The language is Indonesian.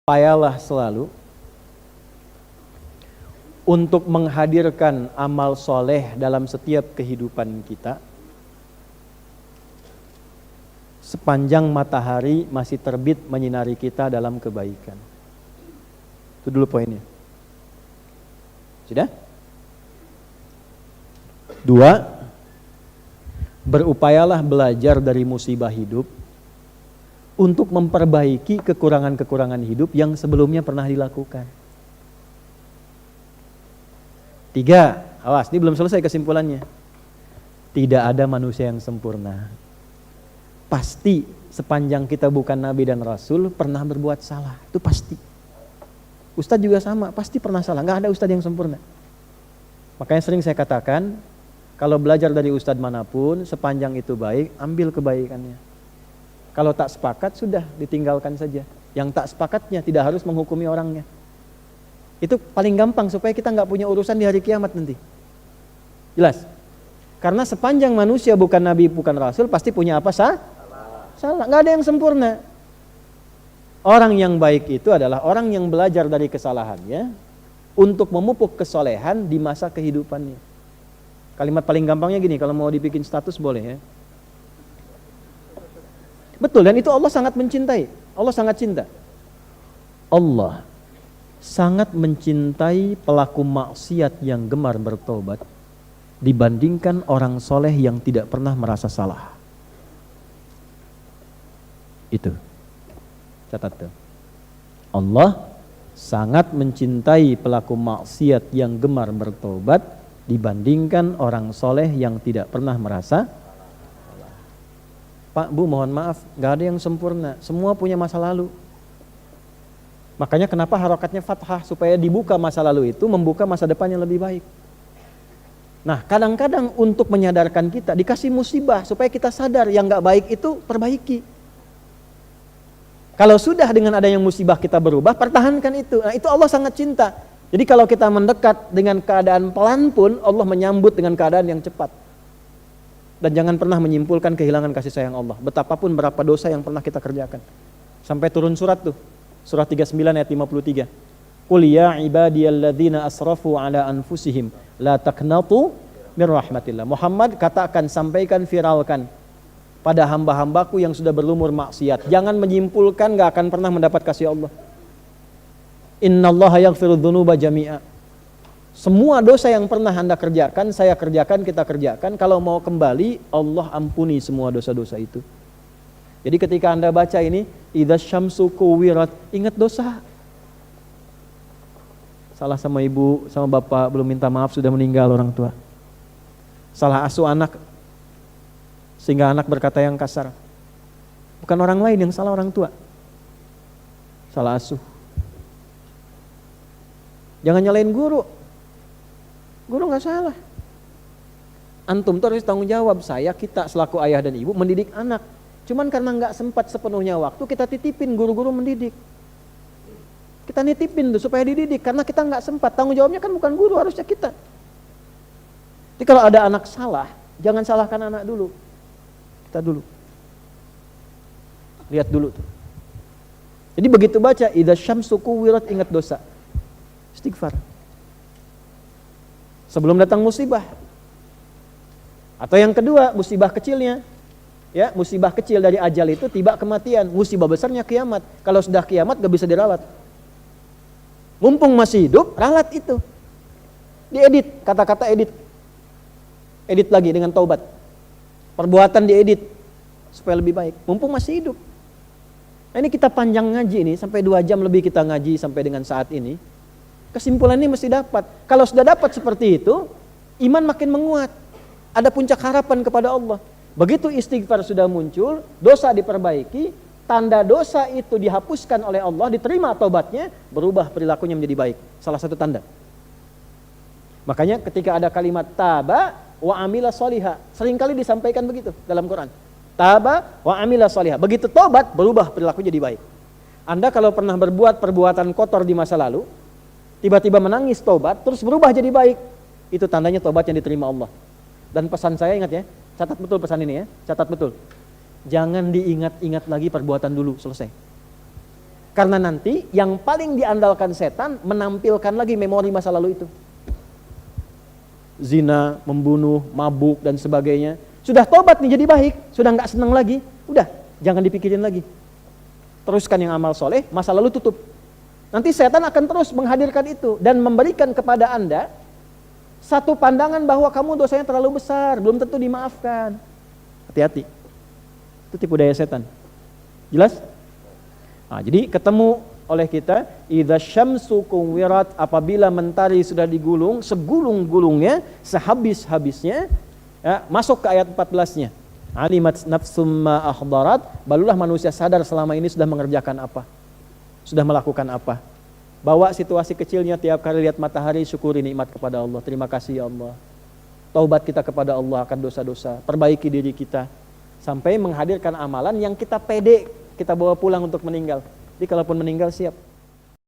Berupayalah selalu untuk menghadirkan amal soleh dalam setiap kehidupan kita sepanjang matahari masih terbit menyinari kita dalam kebaikan. Itu dulu poinnya. Sudah? 2, berupayalah belajar dari musibah hidup untuk memperbaiki kekurangan-kekurangan hidup yang sebelumnya pernah dilakukan. 3, awas, ini belum selesai kesimpulannya. Tidak ada manusia yang sempurna. Pasti sepanjang kita bukan nabi dan rasul pernah berbuat salah, itu pasti. Ustadz juga sama, pasti pernah salah, gak ada ustadz yang sempurna. Makanya sering saya katakan, kalau belajar dari ustadz manapun, sepanjang itu baik, ambil kebaikannya. Kalau tak sepakat, sudah ditinggalkan saja. Yang tak sepakatnya tidak harus menghukumi orangnya. Itu paling gampang supaya kita gak punya urusan di hari kiamat nanti. Jelas? Karena sepanjang manusia bukan nabi, bukan rasul, pasti punya apa? Salah. Gak ada yang sempurna. Orang yang baik itu adalah orang yang belajar dari kesalahannya untuk memupuk kesolehan di masa kehidupannya. Kalimat paling gampangnya gini, kalau mau dibikin status boleh ya. Betul, dan itu Allah sangat mencintai. Allah sangat cinta. Allah sangat mencintai pelaku maksiat yang gemar bertobat dibandingkan orang soleh yang tidak pernah merasa salah. Itu. Catat tuh. Allah sangat mencintai pelaku maksiat yang gemar bertobat dibandingkan orang soleh yang tidak pernah merasa Pak, Bu, mohon maaf, gak ada yang sempurna. Semua punya masa lalu. Makanya kenapa harokatnya fathah, supaya dibuka masa lalu itu, membuka masa depan yang lebih baik. Nah, kadang-kadang untuk menyadarkan kita, dikasih musibah, supaya kita sadar yang gak baik itu perbaiki. Kalau sudah dengan adanya musibah kita berubah, pertahankan itu. Nah, itu Allah sangat cinta. Jadi kalau kita mendekat dengan keadaan pelan pun, Allah menyambut dengan keadaan yang cepat. Dan jangan pernah menyimpulkan kehilangan kasih sayang Allah. Betapapun berapa dosa yang pernah kita kerjakan. Sampai turun surat tuh. Surat 39 ayat 53. Qul ya ibadiyalladzina asrafu ala anfusihim la taqnatu mir rahmatillah. Muhammad, katakan, sampaikan, viralkan pada hamba-hambaku yang sudah berlumur maksiat. Jangan menyimpulkan gak akan pernah mendapat kasih Allah. Innallaha yaghfiru dzunuba jami'a. Semua dosa yang pernah Anda kerjakan, saya kerjakan, kita kerjakan. Kalau mau kembali, Allah ampuni semua dosa-dosa itu. Jadi ketika Anda baca ini, idza syamsu kuwirat, ingat dosa. Salah sama ibu, sama bapak, belum minta maaf, sudah meninggal orang tua. Salah asuh anak, sehingga anak berkata yang kasar. Bukan orang lain yang salah, orang tua. Salah asuh. Jangan nyalain guru. Guru gak salah. Antum tuh harus tanggung jawab. Saya, kita selaku ayah dan ibu mendidik anak. Cuman karena gak sempat sepenuhnya waktu, kita titipin guru-guru mendidik. Kita nitipin tuh supaya dididik. Karena kita gak sempat. Tanggung jawabnya kan bukan guru, harusnya kita. Jadi kalau ada anak salah, jangan salahkan anak dulu. Kita dulu. Lihat dulu tuh. Jadi begitu baca, idza syamsu kuwirat, ingat dosa. Istighfar. Sebelum datang musibah. Atau yang kedua, musibah kecilnya. Ya, musibah kecil dari ajal itu tiba kematian. Musibah besarnya kiamat. Kalau sudah kiamat gak bisa diralat. Mumpung masih hidup, ralat itu. Diedit, kata-kata edit. Edit lagi dengan taubat. Perbuatan diedit supaya lebih baik. Mumpung masih hidup. Nah, ini kita panjang ngaji ini, sampai 2 jam lebih kita ngaji sampai dengan saat ini. Kesimpulan ini mesti dapat. Kalau sudah dapat seperti itu, iman makin menguat. Ada puncak harapan kepada Allah. Begitu istighfar sudah muncul, dosa diperbaiki, tanda dosa itu dihapuskan oleh Allah, diterima taubatnya, berubah perilakunya menjadi baik. Salah satu tanda. Makanya ketika ada kalimat taba wa amila sholiha, seringkali disampaikan begitu dalam Quran. Taba wa amila sholiha. Begitu taubat, berubah perilaku jadi baik. Anda kalau pernah berbuat perbuatan kotor di masa lalu, tiba-tiba menangis taubat, terus berubah jadi baik, itu tandanya taubat yang diterima Allah. Dan pesan saya, ingat ya, catat betul pesan ini ya, catat betul. Jangan diingat-ingat lagi perbuatan dulu, selesai. Karena nanti yang paling diandalkan setan menampilkan lagi memori masa lalu itu. Zina, membunuh, mabuk dan sebagainya. Sudah tobat nih jadi baik, sudah nggak senang lagi, udah jangan dipikirin lagi. Teruskan yang amal soleh, masa lalu tutup. Nanti setan akan terus menghadirkan itu dan memberikan kepada Anda satu pandangan bahwa kamu dosanya terlalu besar, belum tentu dimaafkan. Hati-hati. Itu tipu daya setan. Jelas? Nah, jadi ketemu oleh kita, idza syamsu kuwirat, apabila mentari sudah digulung, segulung-gulungnya, sehabis-habisnya, ya, masuk ke ayat 14-nya. Alimat nafsum ma ahdarat, barulah manusia sadar selama ini sudah mengerjakan apa, sudah melakukan apa. Bawa situasi kecilnya tiap kali lihat matahari, syukuri nikmat kepada Allah. Terima kasih ya Allah. Taubat kita kepada Allah akan dosa-dosa, perbaiki diri kita sampai menghadirkan amalan yang kita pede kita bawa pulang untuk meninggal. Jadi kalaupun meninggal siap.